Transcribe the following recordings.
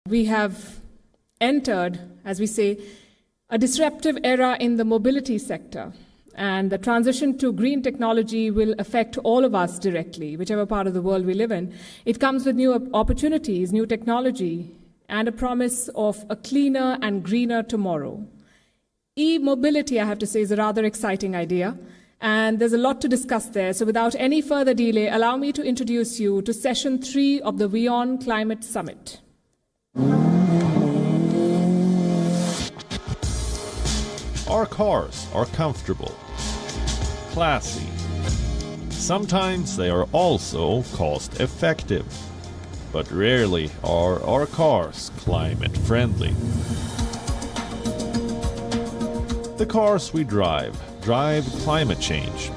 We have entered, as we say, a disruptive era in the mobility sector, and the transition to green technology will affect all of us directly, whichever part of the world we live in. It comes with new opportunities, new technology, and a promise of a cleaner and greener tomorrow. E-mobility, I have to say, is a rather exciting idea, and there's a lot to discuss there. So without any further delay, allow me to introduce you to Session 3 of the WION Climate Summit. Our cars are comfortable, classy. Sometimes they are also cost-effective, but rarely are our cars climate-friendly. The cars we drive climate change.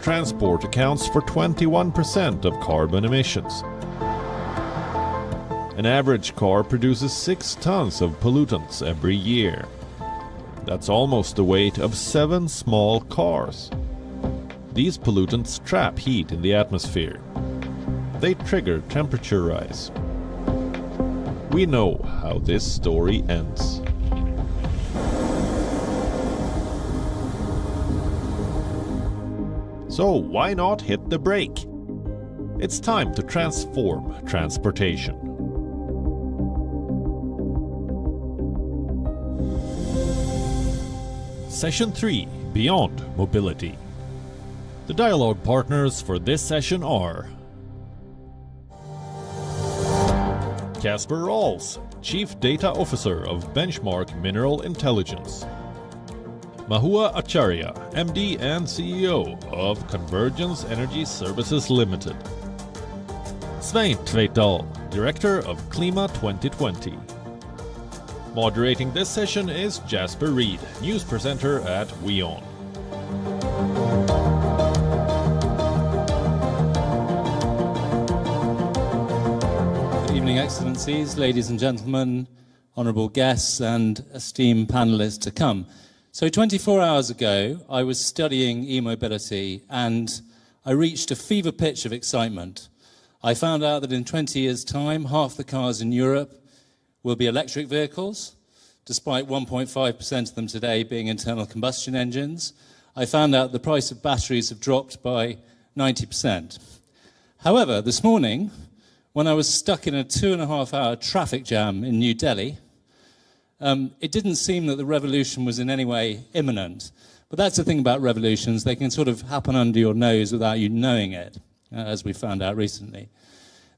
Transport accounts for 21% of carbon emissions. An average car produces 6 tons of pollutants every year. That's almost the weight of 7 small cars. These pollutants trap heat in the atmosphere. They trigger temperature rise. We know how this story ends. So why not hit the brake? It's time to transform transportation. Session 3: Beyond Mobility. The dialogue partners for this session are Casper Ralls, Chief Data Officer of Benchmark Mineral Intelligence. Mahua Acharya, MD and CEO of Convergence Energy Services Limited. Svein Tveitdal, Director of Klima 2020. Moderating this session is Jasper Reed, News Presenter at WION. Good evening, Excellencies, ladies and gentlemen, honourable guests and esteemed panellists to come. So 24 hours ago, I was studying e-mobility and I reached a fever pitch of excitement. I found out that in 20 years' time, half the cars in Europe will be electric vehicles, despite 1.5% of them today being internal combustion engines. I found out the price of batteries have dropped by 90%. However, this morning, when I was stuck in a 2.5-hour traffic jam in New Delhi, it didn't seem that the revolution was in any way imminent. But that's the thing about revolutions. They can sort of happen under your nose without you knowing it, as we found out recently.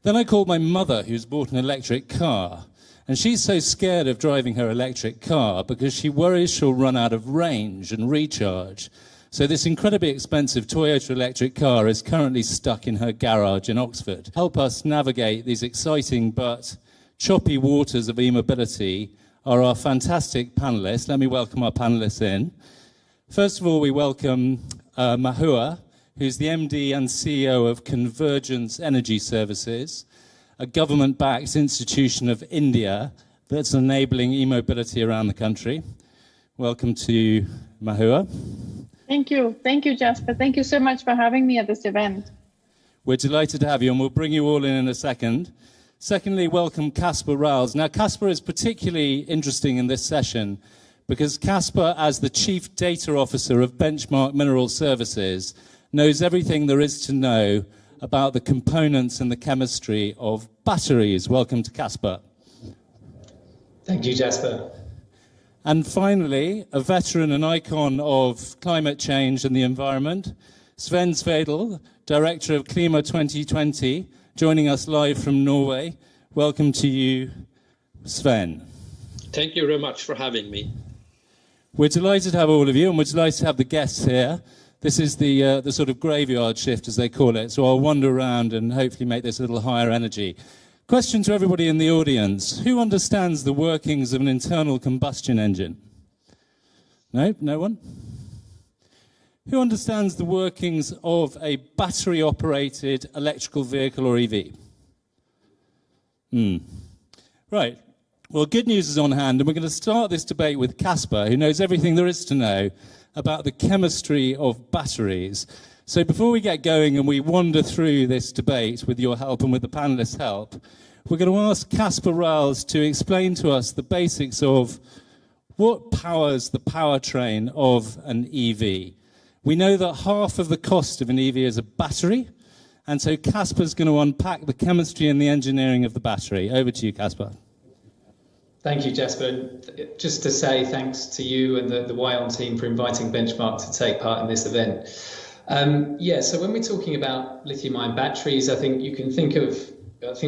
Then I called my mother, who's bought an electric car. And she's so scared of driving her electric car because she worries she'll run out of range and recharge. So this incredibly expensive Toyota electric car is currently stuck in her garage in Oxford. Help us navigate these exciting but choppy waters of e-mobility are our fantastic panellists. Let me welcome our panellists in. First of all, we welcome Mahua, who's the MD and CEO of Convergence Energy Services, a government-backed institution of India that's enabling e-mobility around the country. Welcome to Mahua. Thank you. Thank you, Jasper. Thank you so much for having me at this event. We're delighted to have you, and we'll bring you all in a second. Secondly, welcome Casper Ralls. Now, Casper is particularly interesting in this session because Casper, as the Chief Data Officer of Benchmark Mineral Services, knows everything there is to know about the components and the chemistry of batteries. Welcome to Casper. Thank you, Jasper. And finally, a veteran and icon of climate change and the environment, Svein Tveitdal, Director of Klima 2020, joining us live from Norway. Welcome to you, Sven. Thank you very much for having me. We're delighted to have all of you, and we're delighted to have the guests here. This is the sort of graveyard shift, as they call it, so I'll wander around and hopefully make this a little higher energy. Question to everybody in the audience. Who understands the workings of an internal combustion engine? No? No one? Who understands the workings of a battery-operated electrical vehicle or EV? Right. Well, good news is on hand, and we're going to start this debate with Caspar, who knows everything there is to know about the chemistry of batteries. So before we get going and we wander through this debate with your help and with the panelists' help, we're going to ask Caspar Ralls to explain to us the basics of what powers the powertrain of an EV. We know that half of the cost of an EV is a battery, and so Caspar's going to unpack the chemistry and the engineering of the battery. Over to you, Caspar. Thank you, Jasper. Just to say thanks to you and the WION team for inviting Benchmark to take part in this event. So when we're talking about lithium-ion batteries, I think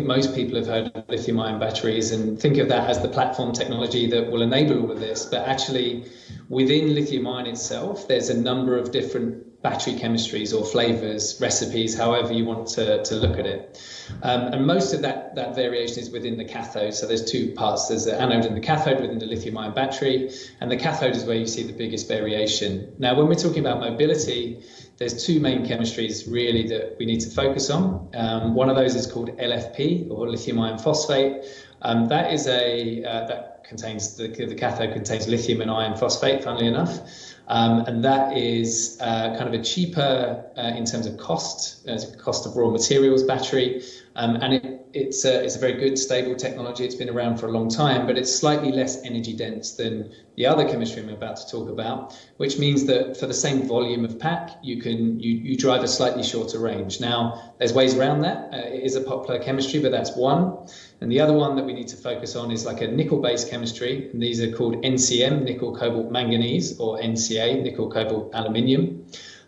most people have heard of lithium-ion batteries and think of that as the platform technology that will enable all of this. But actually, within lithium-ion itself, there's a number of different battery chemistries or flavors, recipes, however you want to look at it. And most of that variation is within the cathode. So there's two parts. There's the anode and the cathode within the lithium-ion battery, and the cathode is where you see the biggest variation. Now, when we're talking about mobility, there's two main chemistries really that we need to focus on. One of those is called LFP, or lithium iron phosphate. That is that contains the cathode contains lithium and iron phosphate, funnily enough. And that is kind of a cheaper in terms of cost of raw materials battery. And it's a very good, stable technology. It's been around for a long time, but it's slightly less energy dense than the other chemistry I'm about to talk about, which means that for the same volume of pack, you drive a slightly shorter range. Now, there's ways around that. It is a popular chemistry, but that's one. And the other one that we need to focus on is like a nickel-based chemistry. And these are called NCM, nickel, cobalt, manganese, or NCA, nickel, cobalt, aluminium.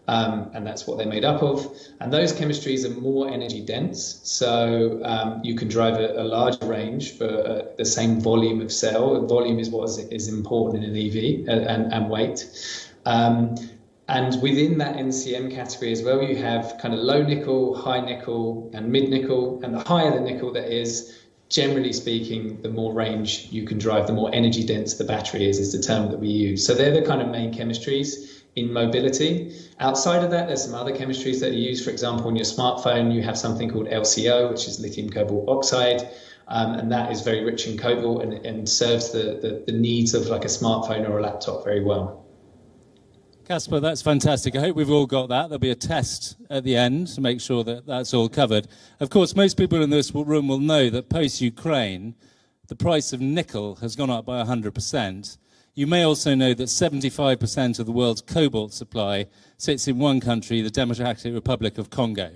And that's what they're made up of. And those chemistries are more energy dense. So you can drive a larger range for the same volume of cell. Volume is what is important in an EV and weight. And within that NCM category as well, you have kind of low nickel, high nickel, and mid nickel. And the higher the nickel that is, generally speaking, the more range you can drive, the more energy dense the battery is the term that we use. So they're the kind of main chemistries in mobility. Outside of that, there's some other chemistries that are used. For example, on your smartphone, you have something called LCO, which is lithium cobalt oxide. And that is very rich in cobalt and serves the needs of like a smartphone or a laptop very well. Caspar, that's fantastic. I hope we've all got that. There'll be a test at the end to make sure that that's all covered. Of course, most people in this room will know that post-Ukraine, the price of nickel has gone up by 100%. You may also know that 75% of the world's cobalt supply sits in one country, the Democratic Republic of Congo.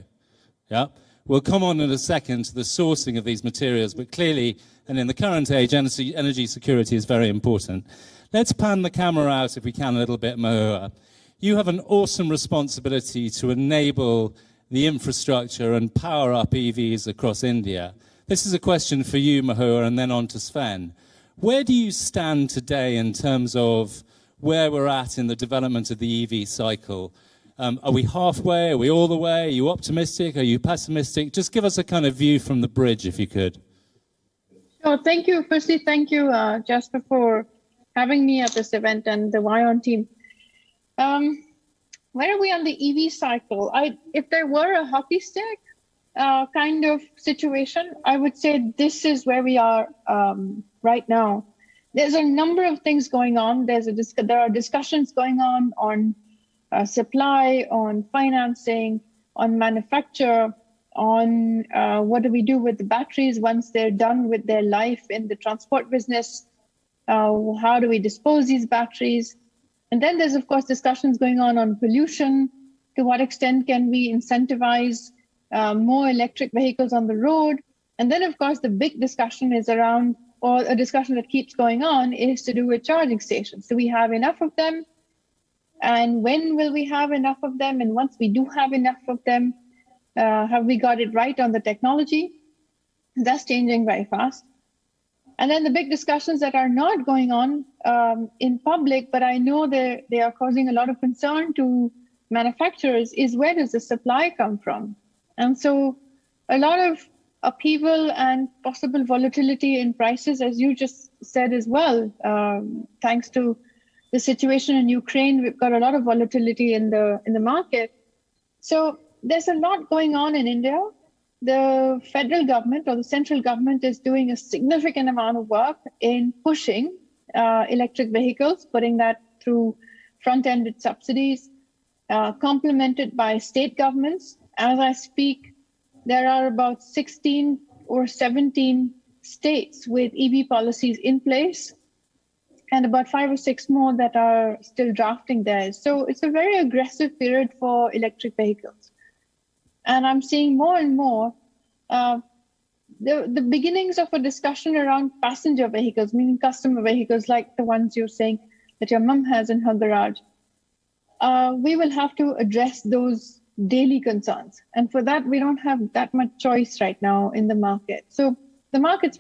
Yeah? We'll come on in a second to the sourcing of these materials, but clearly, and in the current age, energy security is very important. Let's pan the camera out, if we can, a little bit, Mahua. You have an awesome responsibility to enable the infrastructure and power up EVs across India. This is a question for you, Mahua, and then on to Sven. Where do you stand today in terms of where we're at in the development of the EV cycle? Are we halfway? Are we all the way? Are you optimistic? Are you pessimistic? Just give us a kind of view from the bridge, if you could. Sure. Thank you. Firstly, thank you, Jasper, for having me at this event and the WION team. Where are we on the EV cycle? If there were a hockey stick kind of situation, I would say this is where we are right now. There's a number of things going on. There are discussions going on supply, on financing, on manufacture, on what do we do with the batteries once they're done with their life in the transport business. How do we dispose these batteries? And then there's, of course, discussions going on pollution. To what extent can we incentivize more electric vehicles on the road? And then, of course, the big discussion is around, or a discussion that keeps going on, is to do with charging stations. Do we have enough of them? And when will we have enough of them? And once we do have enough of them, have we got it right on the technology? That's changing very fast. And then the big discussions that are not going on in public, but I know they are causing a lot of concern to manufacturers, is where does the supply come from? And so a lot of upheaval and possible volatility in prices, as you just said as well, thanks to the situation in Ukraine, we've got a lot of volatility in the market. So there's a lot going on in India. the federal government or the central government is doing a significant amount of work in pushing electric vehicles, putting that through front-ended subsidies, complemented by state governments. As I speak, there are about 16 or 17 states with EV policies in place, and about 5 or 6 more that are still drafting theirs. So it's a very aggressive period for electric vehicles. And I'm seeing more and more the beginnings of a discussion around passenger vehicles, meaning customer vehicles like the ones you're saying that your mum has in her garage. We will have to address those daily concerns. And for that, we don't have that much choice right now in the market. So the market's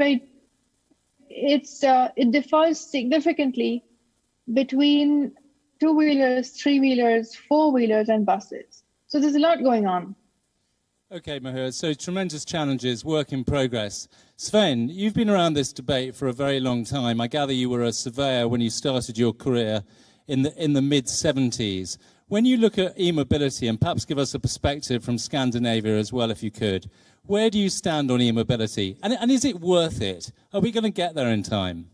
it differs significantly between two-wheelers, three-wheelers, four-wheelers, and buses. So there's a lot going on. Okay, Mahua, so tremendous challenges, work in progress. Sven, you've been around this debate for a very long time. I gather you were a surveyor when you started your career in the mid-70s. When you look at e-mobility, and perhaps give us a perspective from Scandinavia as well, if you could, where do you stand on e-mobility? And is it worth it? Are we going to get there in time?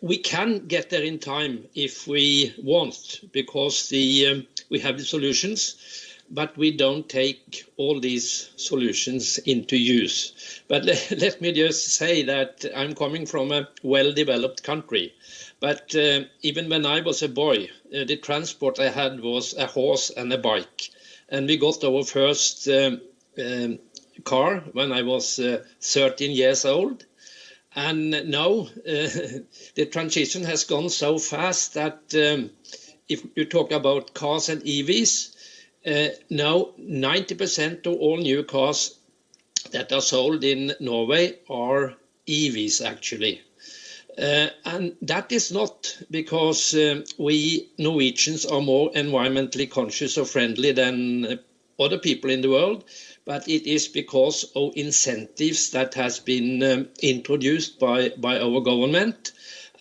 We can get there in time if we want, because we have the solutions, but we don't take all these solutions into use. But let me just say that I'm coming from a well-developed country. But even when I was a boy, the transport I had was a horse and a bike. And we got our first car when I was 13 years old. And now the transition has gone so fast that if you talk about cars and EVs, now 90% of all new cars that are sold in Norway are EVs actually. And that is not because we Norwegians are more environmentally conscious or friendly than other people in the world, but it is because of incentives that has been introduced by our government.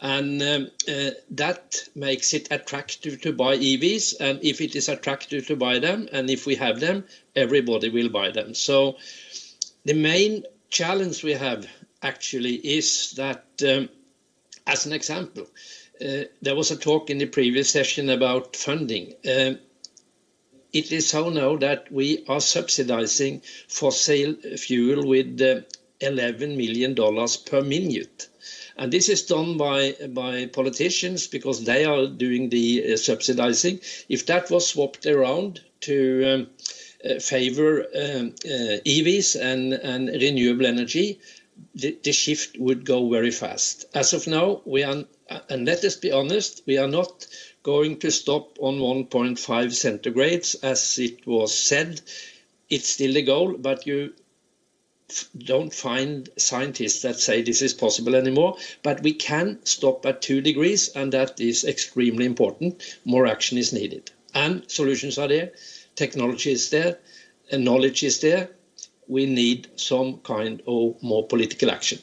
And that makes it attractive to buy EVs. And if it is attractive to buy them, and if we have them, everybody will buy them. So the main challenge we have actually is that, as an example, there was a talk in the previous session about funding. It is so now that we are subsidizing fossil fuel with $11 million per minute. And this is done by politicians because they are doing the subsidizing. If that was swapped around to favor EVs and renewable energy, the shift would go very fast. As of now, and let us be honest, we are not going to stop on 1.5 centigrades as it was said. It's still the goal, but you don't find scientists that say this is possible anymore. But we can stop at 2 degrees, and that is extremely important. More action is needed. And solutions are there, technology is there, and knowledge is there. We need some kind of more political action.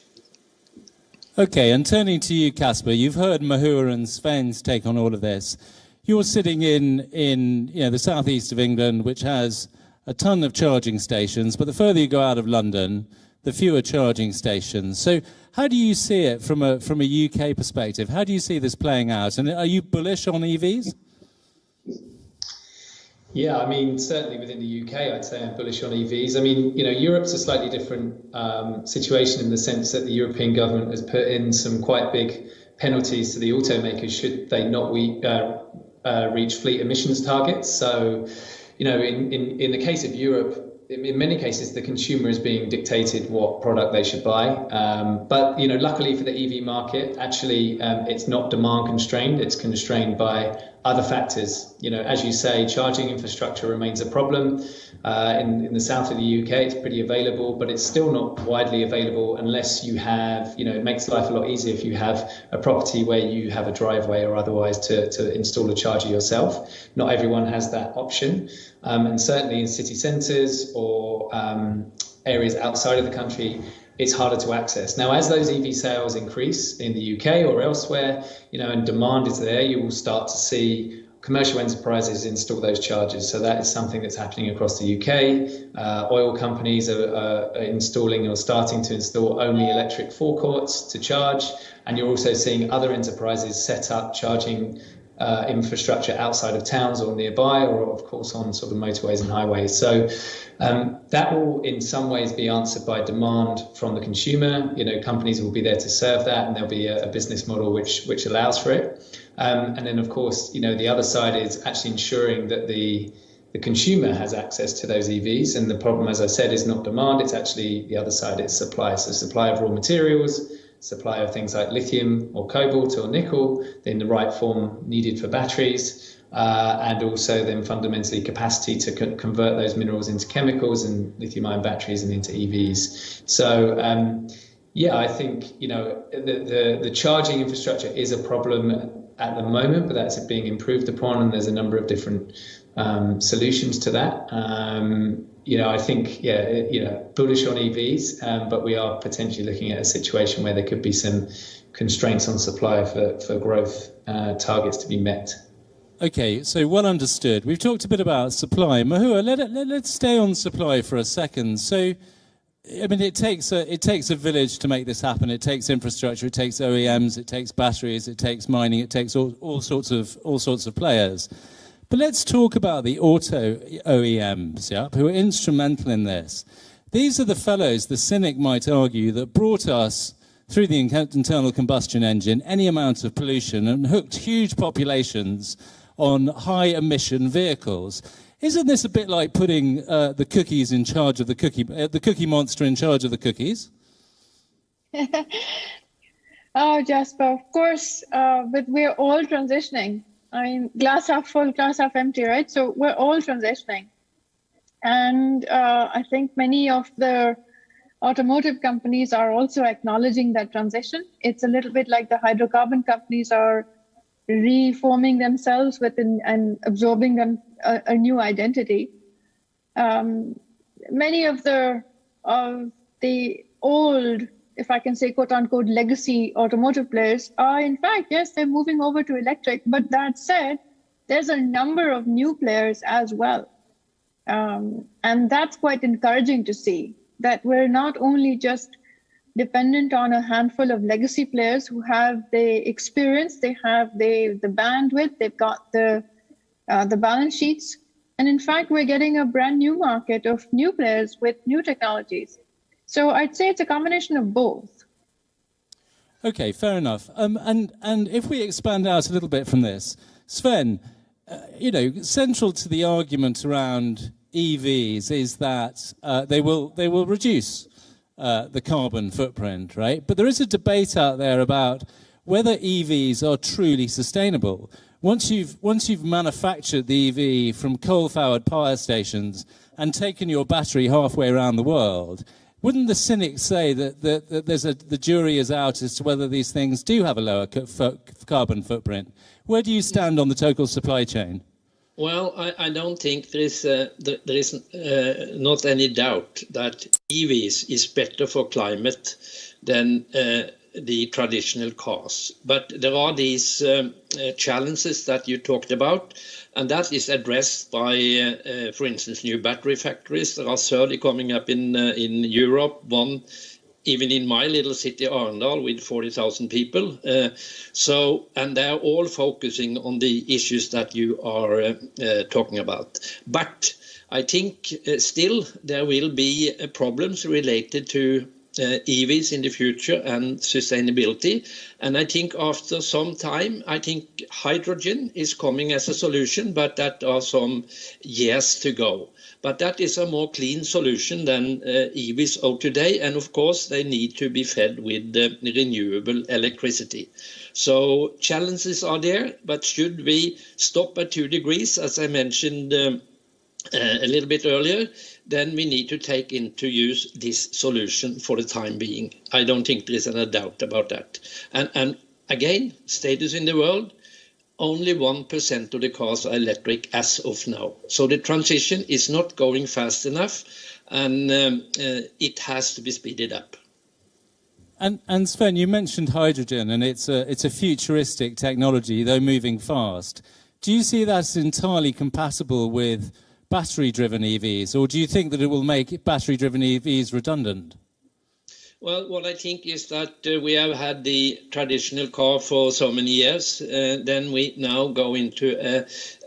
Okay, and turning to you, Kasper, you've heard Mahua and Sven's take on all of this. You're sitting in the southeast of England, which has a ton of charging stations, but the further you go out of London, the fewer charging stations. So how do you see it from a UK perspective? How do you see this playing out? And are you bullish on EVs? Yeah, I mean, certainly within the UK, I'd say I'm bullish on EVs. I mean, Europe's a slightly different situation in the sense that the European government has put in some quite big penalties to the automakers should they not reach fleet emissions targets. So, in the case of Europe, in many cases, the consumer is being dictated what product they should buy. But, luckily for the EV market, actually, it's not demand constrained. It's constrained by other factors. As you say, charging infrastructure remains a problem. In the south of the UK, it's pretty available, but it's still not widely available unless you have, it makes life a lot easier if you have a property where you have a driveway or otherwise to install a charger yourself. Not everyone has that option. And certainly in city centres or areas outside of the country, it's harder to access. Now, as those EV sales increase in the UK or elsewhere, and demand is there, you will start to see commercial enterprises install those chargers. So that is something that's happening across the UK. Oil companies are installing or starting to install only electric forecourts to charge. And you're also seeing other enterprises set up charging infrastructure outside of towns or nearby, or of course on sort of motorways and highways. So that will in some ways be answered by demand from the consumer. You know, companies will be there to serve that, and there'll be a business model which allows for it. And then of course, you know, the other side is actually ensuring that the consumer has access to those EVs. And the problem, as I said, is not demand, it's actually the other side, it's supply. So supply of raw materials, supply of things like lithium or cobalt or nickel in the right form needed for batteries, and also then fundamentally capacity to convert those minerals into chemicals and lithium-ion batteries and into EVs. So yeah, I think, you know, the charging infrastructure is a problem at the moment, but that's being improved upon, and there's a number of different solutions to that. You know, I think, yeah, you know, bullish on EVs, but we are potentially looking at a situation where there could be some constraints on supply for growth targets to be met. Okay, so well understood. We've talked a bit about supply. Mahua, let's stay on supply for a second. So, I mean, it takes a village to make this happen. It takes infrastructure, it takes OEMs, it takes batteries, it takes mining, it takes all sorts of players. But let's talk about the auto OEMs, yeah, who are instrumental in this. These are the fellows, the cynic might argue, that brought us through the internal combustion engine any amount of pollution and hooked huge populations on high-emission vehicles. Isn't this a bit like putting the cookies in charge of the cookie monster in charge of the cookies? Oh, Jasper, of course, but we're all transitioning. I mean, glass half full, glass half empty, right? So we're all transitioning. And I think many of the automotive companies are also acknowledging that transition. It's a little bit like the hydrocarbon companies are reforming themselves within and absorbing them a new identity. Many of the old, if I can say, quote unquote, legacy automotive players are, in fact, yes, they're moving over to electric. But that said, there's a number of new players as well. And that's quite encouraging to see, that we're not only just dependent on a handful of legacy players who have the experience, they have the bandwidth, they've got the balance sheets. And in fact, we're getting a brand new market of new players with new technologies. So I'd say it's a combination of both. Okay, fair enough. And if we expand out a little bit from this, Sven, you know, central to the argument around EVs is that they will reduce the carbon footprint, right? But there is a debate out there about whether EVs are truly sustainable. Once you've manufactured the EV from coal-fired power stations and taken your battery halfway around the world, wouldn't the cynics say that the jury is out as to whether these things do have a lower carbon footprint? Where do you stand on the total supply chain? Well, I don't think there is not any doubt that EVs is better for climate than the traditional cars. But there are these challenges that you talked about, and that is addressed by, for instance, new battery factories. There are 30 coming up in Europe, one even in my little city, Arendal, with 40,000 people. And they're all focusing on the issues that you are talking about. But I think still there will be problems related to EVs in the future and sustainability. And I think after some time, I think hydrogen is coming as a solution, but that are some years to go. But that is a more clean solution than EVs of today. And of course, they need to be fed with renewable electricity. So challenges are there, but should we stop at 2 degrees, as I mentioned a little bit earlier, then we need to take into use this solution for the time being. I don't think there is any doubt about that. And again, status in the world, only 1% of the cars are electric as of now. So the transition is not going fast enough, and it has to be speeded up. And Sven, you mentioned hydrogen, and it's a futuristic technology, though moving fast. Do you see that as entirely compatible with battery-driven EVs, or do you think that it will make battery-driven EVs redundant? Well, what I think is that we have had the traditional car for so many years. Then we now go into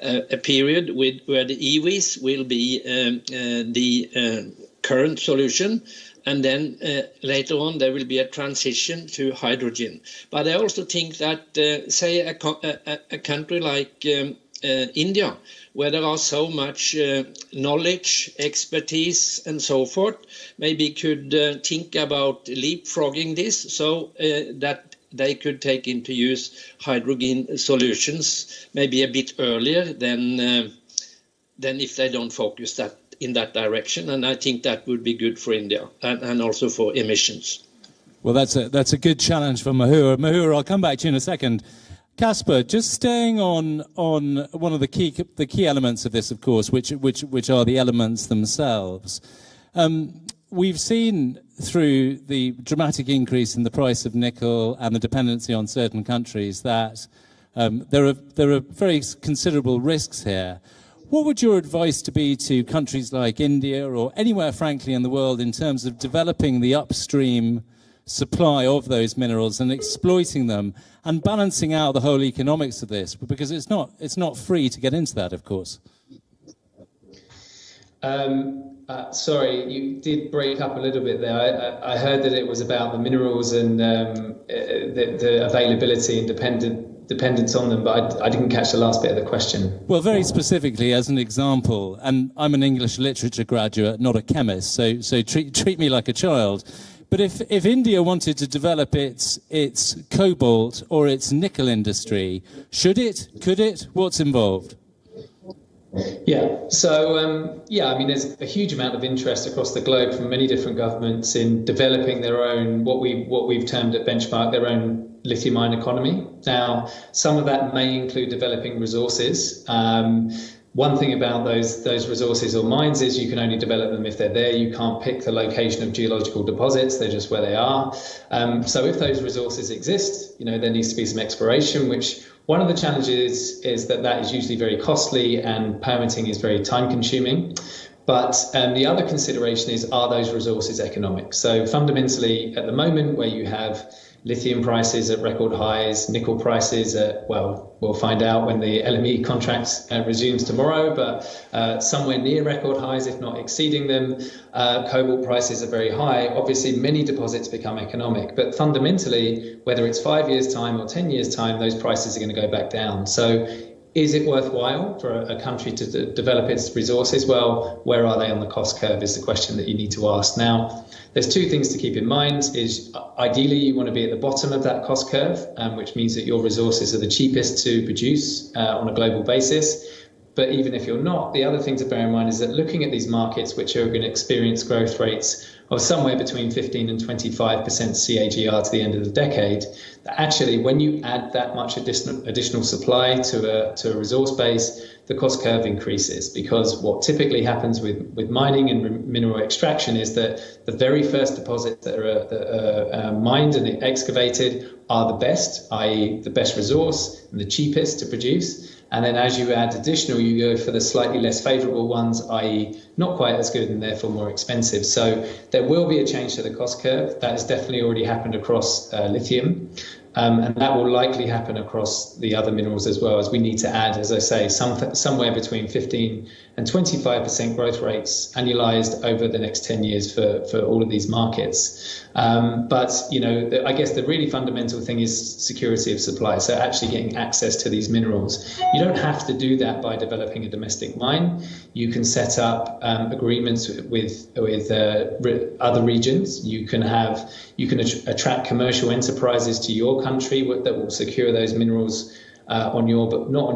a period where the EVs will be the current solution. And then later on, there will be a transition to hydrogen. But I also think that, say, a country like India, where there are so much knowledge, expertise, and so forth, maybe could think about leapfrogging this so that they could take into use hydrogen solutions maybe a bit earlier than if they don't focus that in that direction. And I think that would be good for India and also for emissions. Well, that's a good challenge for Mahua. Mahua, I'll come back to you in a second. Casper, just staying on one of the key elements of this, of course, which are the elements themselves. We've seen through the dramatic increase in the price of nickel and the dependency on certain countries that there are very considerable risks here. What would your advice to be to countries like India or anywhere, frankly, in the world in terms of developing the upstream supply of those minerals and exploiting them and balancing out the whole economics of this? Because it's not free to get into that, of course. Sorry, you did break up a little bit there. I heard that it was about the minerals and the availability and dependence on them, but I didn't catch the last bit of the question. Well, very specifically, as an example, and I'm an English literature graduate, not a chemist, so treat me like a child. But if India wanted to develop its cobalt or its nickel industry, should it? Could it? What's involved? Yeah, so I mean, there's a huge amount of interest across the globe from many different governments in developing their own, what we've termed at Benchmark, their own lithium-ion economy. Now, some of that may include developing resources. One thing about those resources or mines is you can only develop them if they're there. You can't pick the location of geological deposits. They're just where they are. So if those resources exist, there needs to be some exploration, which one of the challenges is that is usually very costly and permitting is very time consuming. But the other consideration is, are those resources economic? So fundamentally, at the moment where you have lithium prices at record highs, nickel prices at, well, we'll find out when the LME contract resumes tomorrow, but somewhere near record highs, if not exceeding them. Cobalt prices are very high. Obviously, many deposits become economic, but fundamentally, whether it's 5 years' time or 10 years' time, those prices are going to go back down. So is it worthwhile for a country to develop its resources? Well, where are they on the cost curve is the question that you need to ask. Now, there's two things to keep in mind. Is ideally you want to be at the bottom of that cost curve, which means that your resources are the cheapest to produce on a global basis. But even if you're not, the other thing to bear in mind is that looking at these markets, which are going to experience growth rates of somewhere between 15 and 25% CAGR to the end of the decade, that actually when you add that much additional supply to a resource base, the cost curve increases, because what typically happens with mining and mineral extraction is that the very first deposits that are mined and excavated are the best, i.e. the best resource and the cheapest to produce. And then as you add additional, you go for the slightly less favorable ones, i.e. not quite as good and therefore more expensive. So there will be a change to the cost curve. That has definitely already happened across lithium. And that will likely happen across the other minerals as well, as we need to add, as I say, somewhere between 15 and 25% growth rates annualized over the next 10 years for all of these markets. But, I guess the really fundamental thing is security of supply. So actually getting access to these minerals. You don't have to do that by developing a domestic mine. You can set up agreements with other regions. You can attract commercial enterprises to your country that will secure those minerals not on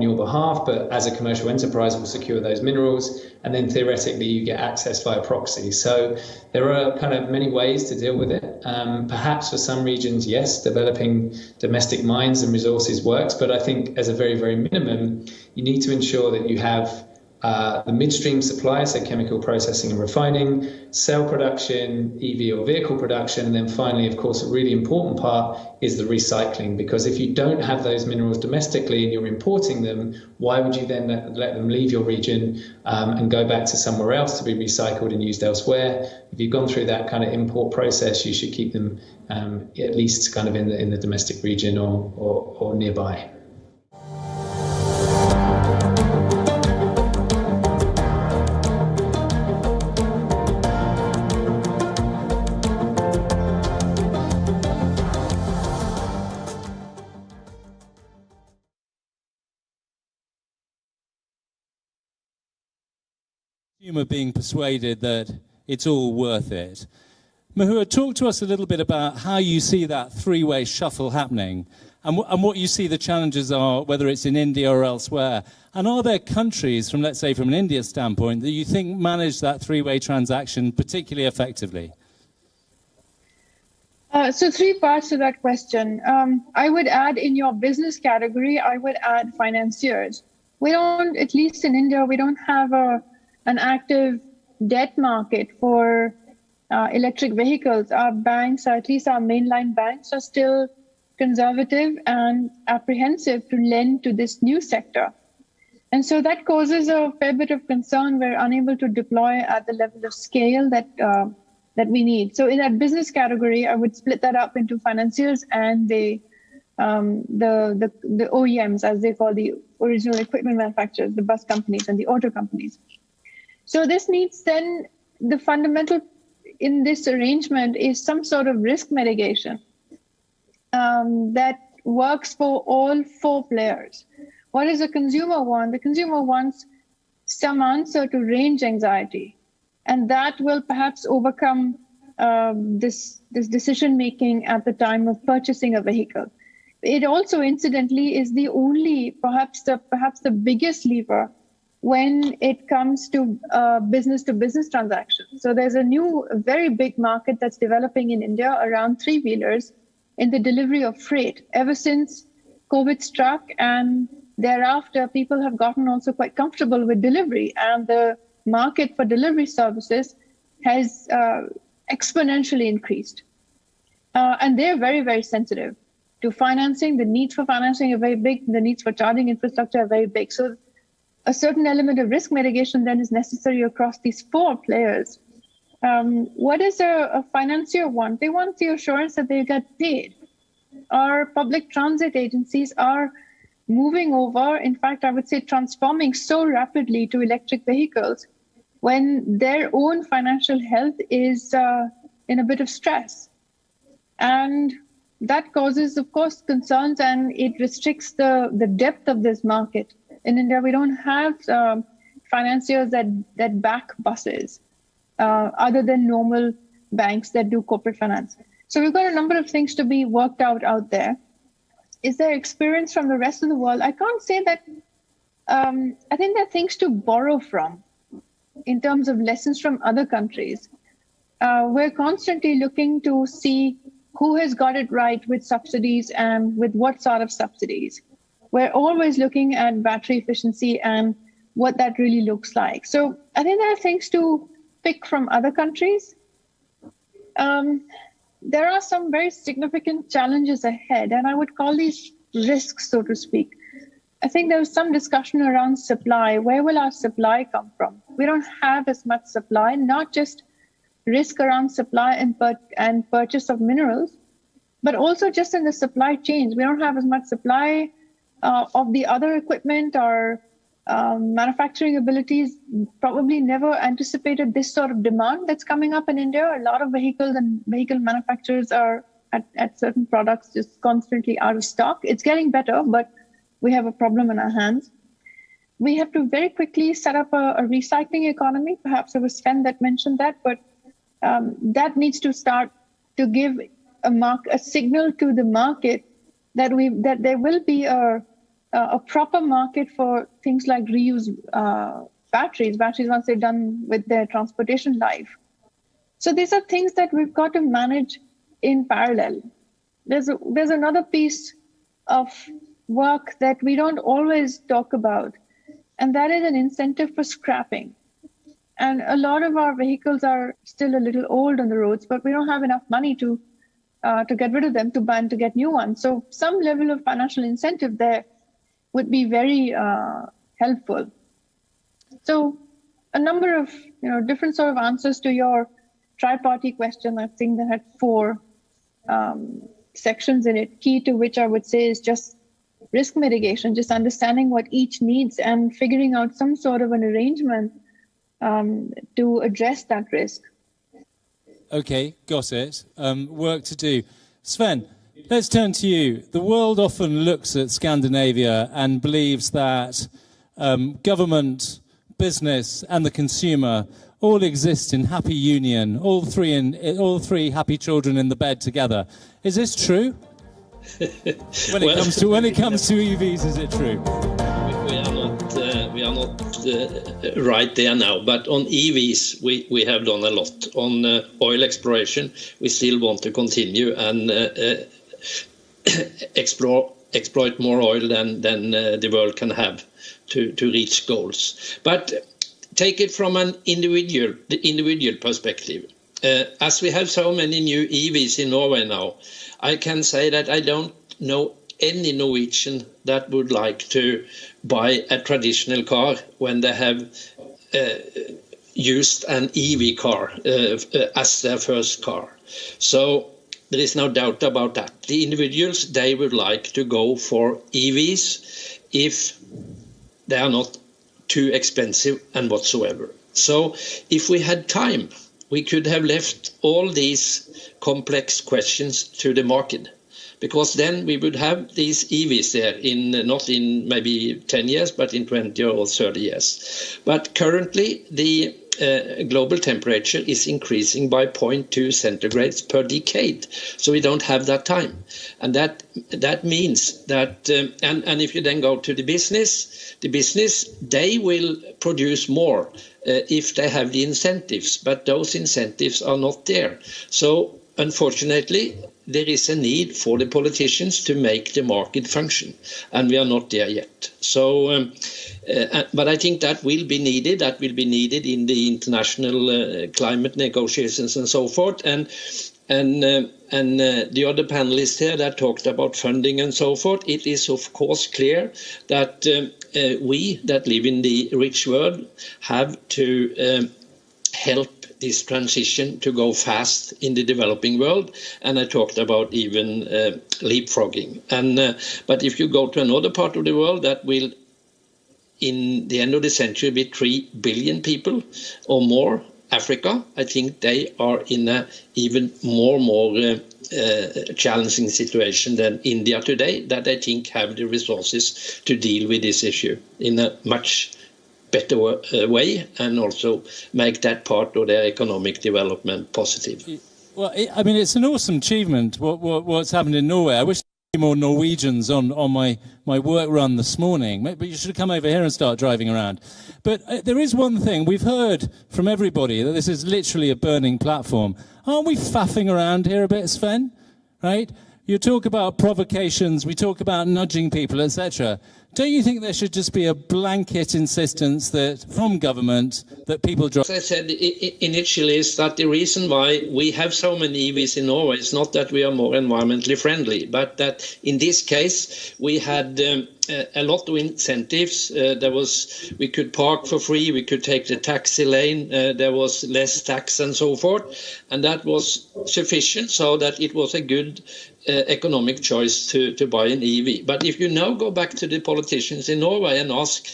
your behalf, but as a commercial enterprise will secure those minerals, and then theoretically you get access via proxy. So there are kind of many ways to deal with it. Perhaps for some regions, yes, developing domestic mines and resources works, but I think as a very, very minimum, you need to ensure that you have the midstream supply, so chemical processing and refining, cell production, EV or vehicle production, and then finally, of course, a really important part is the recycling, because if you don't have those minerals domestically and you're importing them, why would you then let them leave your region and go back to somewhere else to be recycled and used elsewhere? If you've gone through that kind of import process, you should keep them at least kind of in the domestic region or nearby. Consumer being persuaded that it's all worth it. Mahua, talk to us a little bit about how you see that three-way shuffle happening and what you see the challenges are, whether it's in India or elsewhere. And are there countries, let's say from an India standpoint, that you think manage that three-way transaction particularly effectively? So 3 parts to that question. I would add in your business category, I would add financiers. We don't, at least in India, we don't have an active debt market for electric vehicles. Our banks, or at least our mainline banks, are still conservative and apprehensive to lend to this new sector. And so that causes a fair bit of concern. We're unable to deploy at the level of scale that we need. So in that business category, I would split that up into financiers and the OEMs, as they call the original equipment manufacturers, the bus companies and the auto companies. So this needs then, the fundamental in this arrangement is some sort of risk mitigation that works for all 4 players. What does the consumer want? The consumer wants some answer to range anxiety, and that will perhaps overcome this decision making at the time of purchasing a vehicle. It also, incidentally, is the only, perhaps the biggest lever when it comes to business-to-business transactions. So there's a new, very big market that's developing in India around 3-wheelers in the delivery of freight. Ever since COVID struck and thereafter, people have gotten also quite comfortable with delivery, and the market for delivery services has exponentially increased. And they're very, very sensitive to financing. The needs for financing are very big. The needs for charging infrastructure are very big. So a certain element of risk mitigation then is necessary across these 4 players. What does a financier want? They want the assurance that they get paid. Our public transit agencies are moving over, in fact, I would say transforming so rapidly to electric vehicles when their own financial health is in a bit of stress. And that causes, of course, concerns, and it restricts the depth of this market. In India, we don't have financiers that back buses other than normal banks that do corporate finance. So we've got a number of things to be worked out there. Is there experience from the rest of the world? I can't say that. I think there are things to borrow from in terms of lessons from other countries. We're constantly looking to see who has got it right with subsidies and with what sort of subsidies. We're always looking at battery efficiency and what that really looks like. So I think there are things to pick from other countries. There are some very significant challenges ahead, and I would call these risks, so to speak. I think there was some discussion around supply. Where will our supply come from? We don't have as much supply, not just risk around supply and purchase of minerals, but also just in the supply chains. We don't have as much supply of the other equipment or manufacturing abilities. Probably never anticipated this sort of demand that's coming up in India. A lot of vehicles and vehicle manufacturers are at certain products just constantly out of stock. It's getting better, but we have a problem in our hands. We have to very quickly set up a recycling economy. Perhaps it was Sven that mentioned that, but that needs to start to give a signal to the market that there will be a proper market for things like reuse batteries once they're done with their transportation life. So these are things that we've got to manage in parallel. There's another piece of work that we don't always talk about, and that is an incentive for scrapping. And a lot of our vehicles are still a little old on the roads, but we don't have enough money to get rid of them, to buy and to get new ones. So some level of financial incentive there would be very helpful. So a number of different sort of answers to your tri-party question. I think that had 4 sections in it, key to which I would say is just risk mitigation, just understanding what each needs and figuring out some sort of an arrangement to address that risk. Okay, got it. Work to do. Sven, let's turn to you. The world often looks at Scandinavia and believes that government, business and the consumer all exist in happy union, all three happy children in the bed together. Is this true? When it comes to EVs, is it true? We are not right there now, but on EVs we have done a lot. On oil exploration, we still want to continue and exploit more oil than the world can have to reach goals. But take it from the individual perspective. As we have so many new EVs in Norway now, I can say that I don't know any Norwegian that would like to buy a traditional car when they have used an EV car as their first car. So there is no doubt about that. The individuals, they would like to go for EVs if they are not too expensive and whatsoever. So if we had time, we could have left all these complex questions to the market, because then we would have these EVs there not in maybe 10 years, but in 20 or 30 years. But currently, the global temperature is increasing by 0.2 centigrades per decade. So we don't have that time. And that means that, and if you then go to the business, they will produce more if they have the incentives, but those incentives are not there. So unfortunately, there is a need for the politicians to make the market function, and we are not there yet. So, but I think that will be needed. That will be needed in the international climate negotiations and so forth. And the other panelists here that talked about funding and so forth, it is of course clear that we that live in the rich world have to help this transition to go fast in the developing world, and I talked about even leapfrogging. But if you go to another part of the world that will, in the end of the century, be 3 billion people or more, Africa, I think they are in a even more challenging situation than India today, that I think have the resources to deal with this issue in a much better way, and also make that part of their economic development positive. Well, I mean, it's an awesome achievement, what's happened in Norway. I wish there were more Norwegians on my work run this morning. But you should come over here and start driving around. But there is one thing. We've heard from everybody that this is literally a burning platform. Aren't we faffing around here a bit, Sven? Right? You talk about provocations, we talk about nudging people, etc. Don't you think there should just be a blanket insistence that from government that people drive? As I said initially, is that the reason why we have so many EVs in Norway is not that we are more environmentally friendly, but that in this case we had a lot of incentives. We could park for free, we could take the taxi lane, there was less tax and so forth, and that was sufficient so that it was a good economic choice to buy an EV. But if you now go back to the politicians in Norway and ask,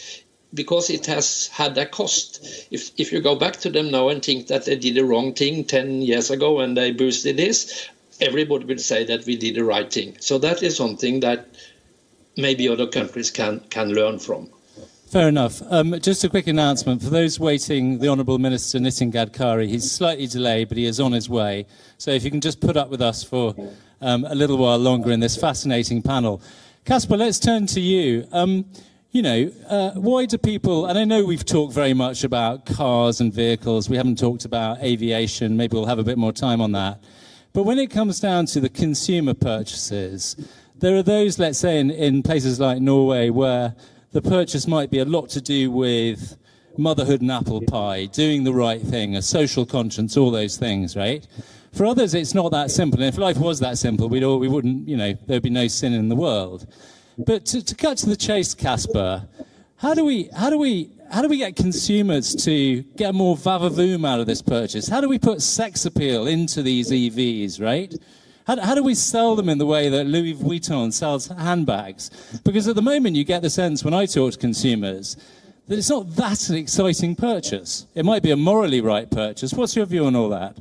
because it has had a cost, if you go back to them now and think that they did the wrong thing 10 years ago and they boosted this, everybody will say that we did the right thing. So that is something that maybe other countries can learn from. Fair enough. Just a quick announcement. For those waiting, the Honourable Minister Nitin Gadkari, he's slightly delayed, but he is on his way. So if you can just put up with us for a little while longer in this fascinating panel. Casper, let's turn to you. Why do people, and I know we've talked very much about cars and vehicles, we haven't talked about aviation, maybe we'll have a bit more time on that. But when it comes down to the consumer purchases, there are those, let's say, in places like Norway where the purchase might be a lot to do with motherhood and apple pie, doing the right thing, a social conscience, all those things, right? For others, it's not that simple. And if life was that simple, we wouldn't, there'd be no sin in the world. But to cut to the chase, Casper, how do we get consumers to get more vavavoom out of this purchase? How do we put sex appeal into these EVs, right? How do we sell them in the way that Louis Vuitton sells handbags? Because at the moment, you get the sense when I talk to consumers that it's not that an exciting purchase. It might be a morally right purchase. What's your view on all that?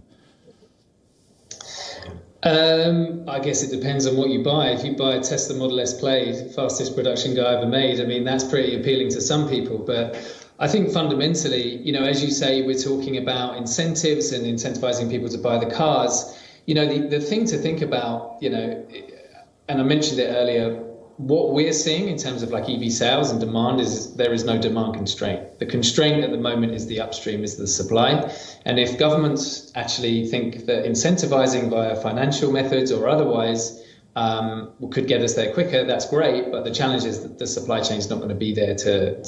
I guess it depends on what you buy. If you buy a Tesla Model S Plaid, fastest production guy ever made, I mean, that's pretty appealing to some people. But I think fundamentally, as you say, we're talking about incentives and incentivizing people to buy the cars. The thing to think about, and I mentioned it earlier, what we're seeing in terms of like EV sales and demand is there is no demand constraint. The constraint at the moment is the upstream, is the supply. And if governments actually think that incentivizing via financial methods or otherwise could get us there quicker, that's great. But the challenge is that the supply chain is not going to be there to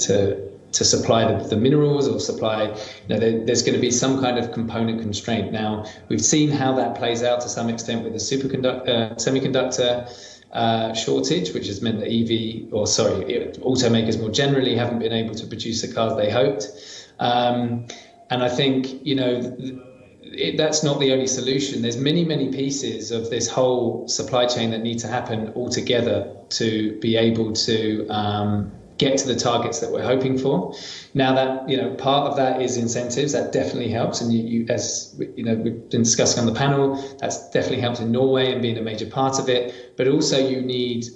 supply the minerals or supply, there's going to be some kind of component constraint. Now, we've seen how that plays out to some extent with the semiconductor shortage, which has meant that automakers more generally haven't been able to produce the cars they hoped. And I think, that's not the only solution. There's many, many pieces of this whole supply chain that need to happen all together to be able to get to the targets that we're hoping for. Now that, part of that is incentives, that definitely helps. And as we've been discussing on the panel, that's definitely helped in Norway and being a major part of it. But also you need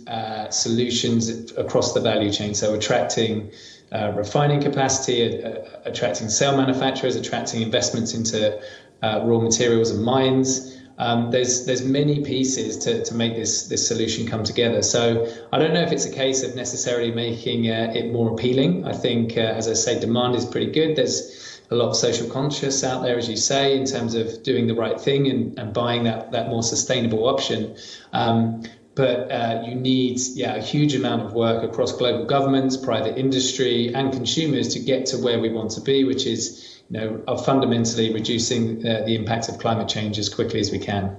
solutions across the value chain. So attracting refining capacity, attracting cell manufacturers, attracting investments into raw materials and mines. There's many pieces to make this solution come together. So I don't know if it's a case of necessarily making it more appealing. I think, as I say, demand is pretty good. There's a lot of social conscious out there, as you say, in terms of doing the right thing and buying that more sustainable option. But you need, a huge amount of work across global governments, private industry and consumers to get to where we want to be, which is of fundamentally reducing the impact of climate change as quickly as we can.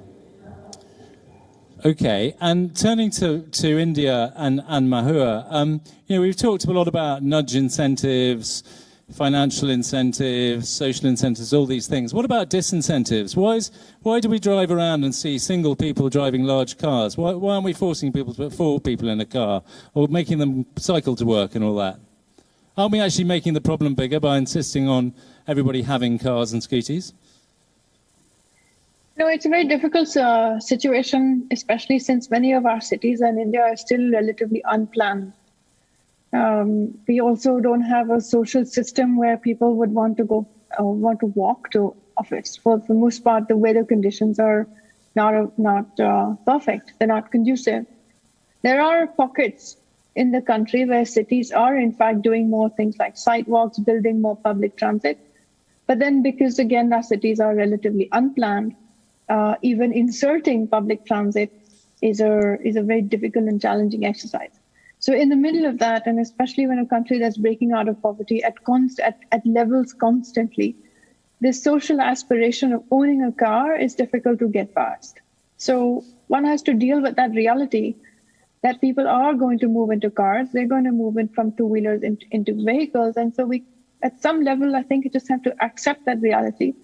Okay, and turning to India and Mahua, we've talked a lot about nudge incentives, financial incentives, social incentives, all these things. What about disincentives? Why do we drive around and see single people driving large cars? Why aren't we forcing people to put 4 people in a car or making them cycle to work and all that? Aren't we actually making the problem bigger by insisting on everybody having cars and scooties? No, it's a very difficult situation, especially since many of our cities in India are still relatively unplanned. We also don't have a social system where people would want to go or want to walk to office. For the most part, the weather conditions are not perfect. They're not conducive. There are pockets in the country where cities are, in fact, doing more things like sidewalks, building more public transit. But then because, again, our cities are relatively unplanned, even inserting public transit is a very difficult and challenging exercise. So in the middle of that, and especially when a country that's breaking out of poverty at levels constantly, this social aspiration of owning a car is difficult to get past. So one has to deal with that reality that people are going to move into cars. They're going to move in from two-wheelers into vehicles. And so we, at some level, I think you just have to accept that reality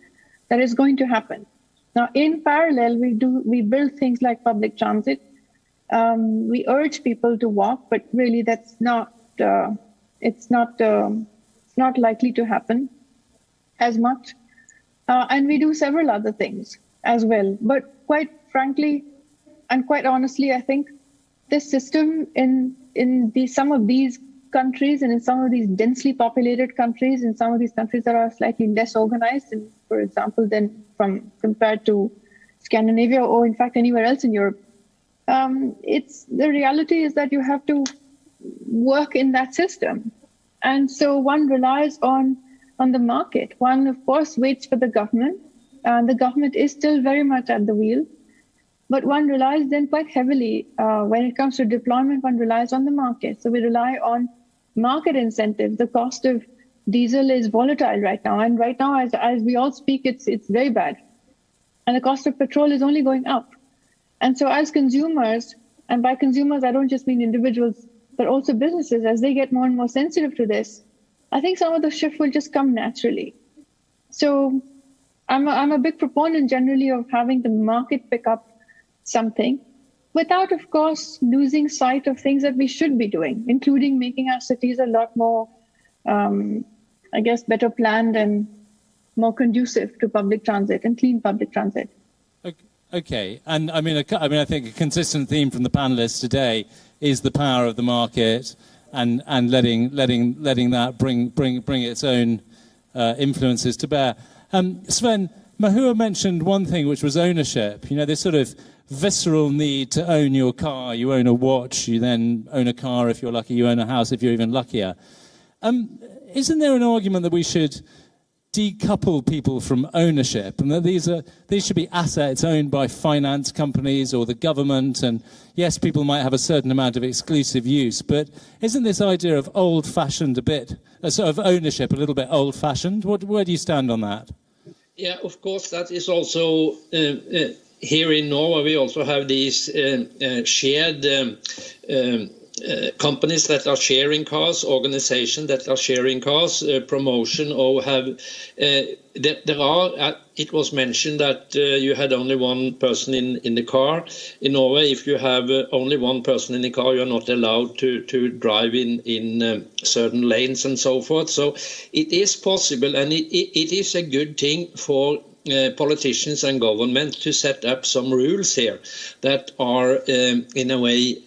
that is going to happen. Now, in parallel, we build things like public transit. We urge people to walk, but really that's not likely to happen as much. And we do several other things as well. But quite frankly, and quite honestly, I think this system in some of these countries and in some of these densely populated countries, in some of these countries that are slightly less organized, and for example, compared to Scandinavia or in fact anywhere else in Europe, the reality is that you have to work in that system. And so one relies on the market. One, of course, waits for the government. The government is still very much at the wheel. But one relies then quite heavily, when it comes to deployment, one relies on the market. So we rely on market incentive. The cost of diesel is volatile right now. And right now, as we all speak, it's very bad. And the cost of petrol is only going up. And so as consumers, and by consumers, I don't just mean individuals, but also businesses, as they get more and more sensitive to this, I think some of the shift will just come naturally. So I'm a big proponent generally of having the market pick up something without, of course, losing sight of things that we should be doing, including making our cities a lot more, better planned and more conducive to public transit and clean public transit. Okay, and I think a consistent theme from the panelists today is the power of the market and letting that bring its own influences to bear. Sven, Mahua mentioned one thing, which was ownership. You know, this sort of visceral need to own your car. You own a watch, you then own a car if you're lucky, you own a house if you're even luckier. Isn't there an argument that we should decouple people from ownership, and that these should be assets owned by finance companies or the government? And yes, people might have a certain amount of exclusive use, but isn't this idea of old-fashioned sort of ownership a little bit old-fashioned? Where do you stand on that? Yeah, of course, that is also here in Norway. We also have these shared companies that are sharing cars, organizations that are sharing cars, promotion, or have there are. It was mentioned that you had only one person in the car. In Norway, if you have only one person in the car, you're not allowed to drive in certain lanes and so forth. So it is possible, and it is a good thing for politicians and government to set up some rules here that are in a way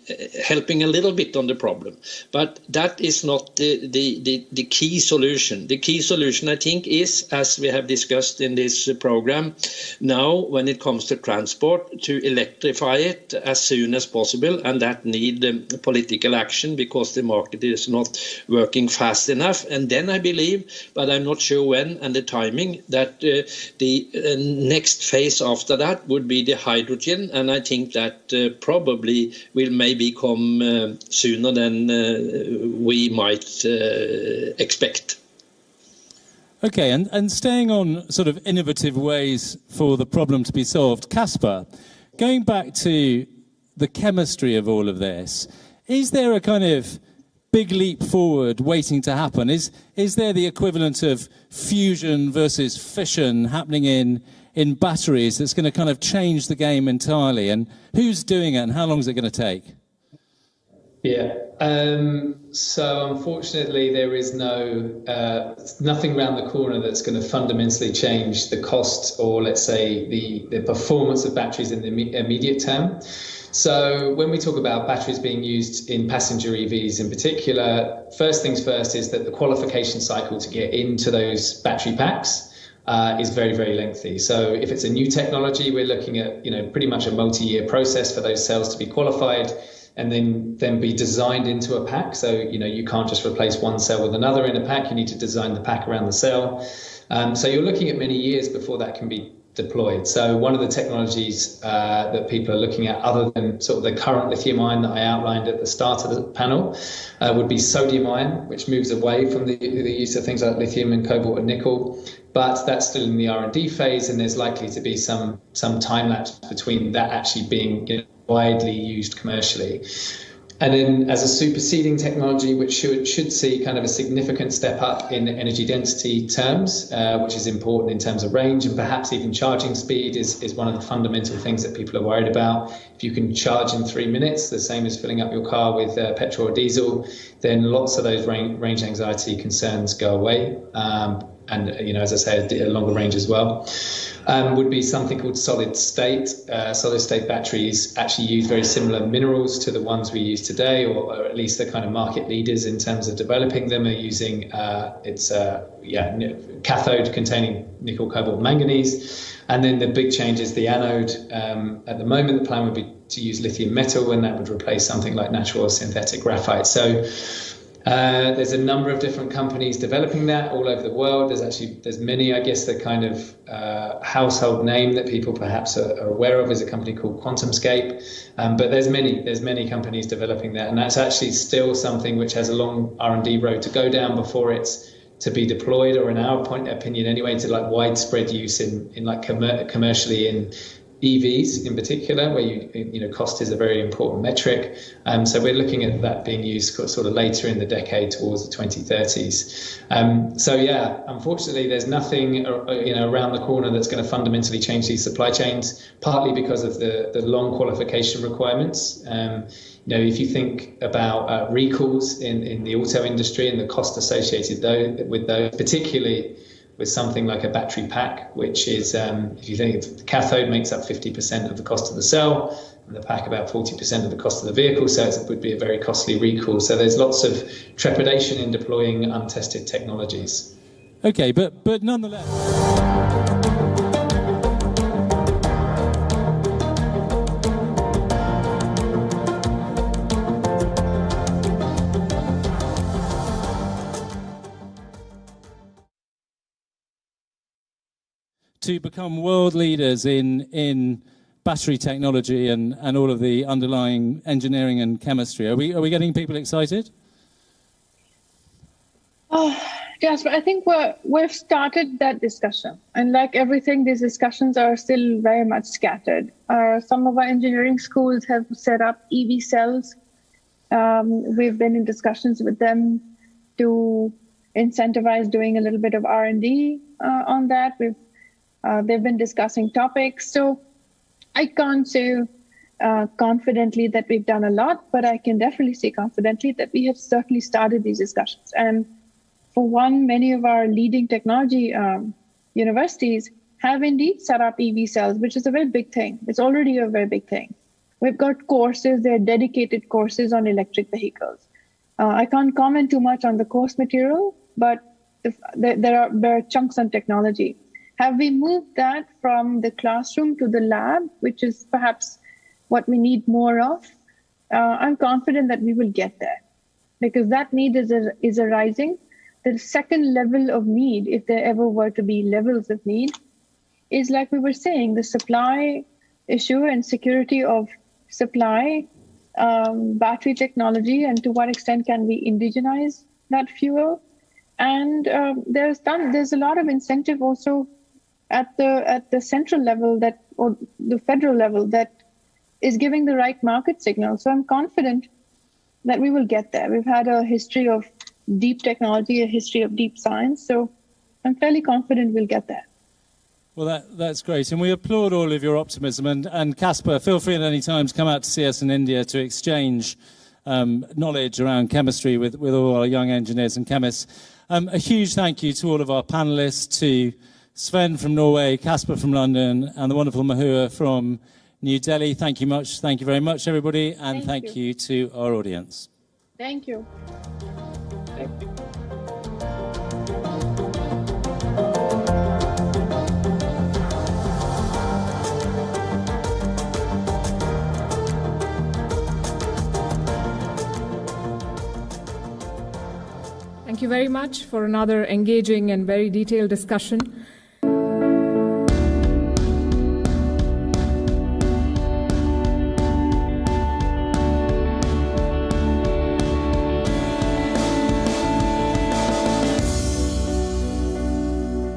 helping a little bit on the problem. But that is not the key solution. The key solution, I think, is, as we have discussed in this program now, when it comes to transport, to electrify it as soon as possible, and that need political action because the market is not working fast enough. And then I believe, but I'm not sure when and the timing, that the next phase after that would be the hydrogen, and I think that probably will maybe come sooner than we might expect. Okay, and staying on sort of innovative ways for the problem to be solved, Kasper, going back to the chemistry of all of this, is there a kind of big leap forward waiting to happen? Is there the equivalent of fusion versus fission happening in batteries that's going to kind of change the game entirely? And who's doing it, and how long is it going to take? Yeah. So unfortunately, there is nothing around the corner that's going to fundamentally change the cost, or let's say the performance of batteries in the immediate term. So when we talk about batteries being used in passenger EVs in particular, first things first is that the qualification cycle to get into those battery packs is very, very lengthy. So if it's a new technology, we're looking at pretty much a multi-year process for those cells to be qualified and then be designed into a pack. So you can't just replace one cell with another in a pack. You need to design the pack around the cell. So you're looking at many years before that can be deployed. So one of the technologies that people are looking at, other than sort of the current lithium ion that I outlined at the start of the panel, would be sodium ion, which moves away from the use of things like lithium and cobalt and nickel. But that's still in the R&D phase, and there's likely to be some time lapse between that actually being widely used commercially. And then as a superseding technology, which should see kind of a significant step up in energy density terms, which is important in terms of range, and perhaps even charging speed is one of the fundamental things that people are worried about. If you can charge in 3 minutes, the same as filling up your car with petrol or diesel, then lots of those range anxiety concerns go away. And as I say, a longer range as well. Would be something called solid state. Solid state batteries actually use very similar minerals to the ones we use today, or at least the kind of market leaders in terms of developing them are using cathode containing nickel, cobalt, manganese. And then the big change is the anode. At the moment, the plan would be to use lithium metal, and that would replace something like natural or synthetic graphite. So There's a number of different companies developing that all over the world. There's many, I guess, the kind of household name that people perhaps are aware of is a company called QuantumScape. But there's many companies developing that, and that's actually still something which has a long R&D road to go down before it's to be deployed, or in our opinion anyway, to like widespread use in like commercially in EVs in particular, where cost is a very important metric. So we're looking at that being used sort of later in the decade, towards the 2030s. So yeah, unfortunately, there's nothing around the corner that's going to fundamentally change these supply chains. Partly because of the long qualification requirements. If you think about recalls in the auto industry and the cost associated with those, particularly with something like a battery pack, which is, if you think the cathode makes up 50% of the cost of the cell, and the pack about 40% of the cost of the vehicle, so it would be a very costly recall. So there's lots of trepidation in deploying untested technologies. Okay, but nonetheless... to become world leaders in battery technology and all of the underlying engineering and chemistry. Are we getting people excited? Yes, but I think we've started that discussion. And like everything, these discussions are still very much scattered. Some of our engineering schools have set up EV cells. We've been in discussions with them to incentivize doing a little bit of R&D on that. They've been discussing topics. So I can't say confidently that we've done a lot, but I can definitely say confidently that we have certainly started these discussions. And for one, many of our leading technology universities have indeed set up EV cells, which is a very big thing. It's already a very big thing. We've got courses, there are dedicated courses on electric vehicles. I can't comment too much on the course material, but there are chunks on technology. Have we moved that from the classroom to the lab, which is perhaps what we need more of? I'm confident that we will get there, because that need is arising. The second level of need, if there ever were to be levels of need, is like we were saying, the supply issue and security of supply, battery technology, and to what extent can we indigenize that fuel. And there's a lot of incentive also at the central level or the federal level that is giving the right market signal. So I'm confident that we will get there. We've had a history of deep technology, a history of deep science. So I'm fairly confident we'll get there. Well, that's great. And we applaud all of your optimism. And Caspar, feel free at any time to come out to see us in India to exchange knowledge around chemistry with all our young engineers and chemists. A huge thank you to all of our panelists, to Sven from Norway, Caspar from London, and the wonderful Mahua from New Delhi. Thank you much. Thank you very much, everybody. And thank you to our audience. Thank you. Thank you. Thank you very much for another engaging and very detailed discussion.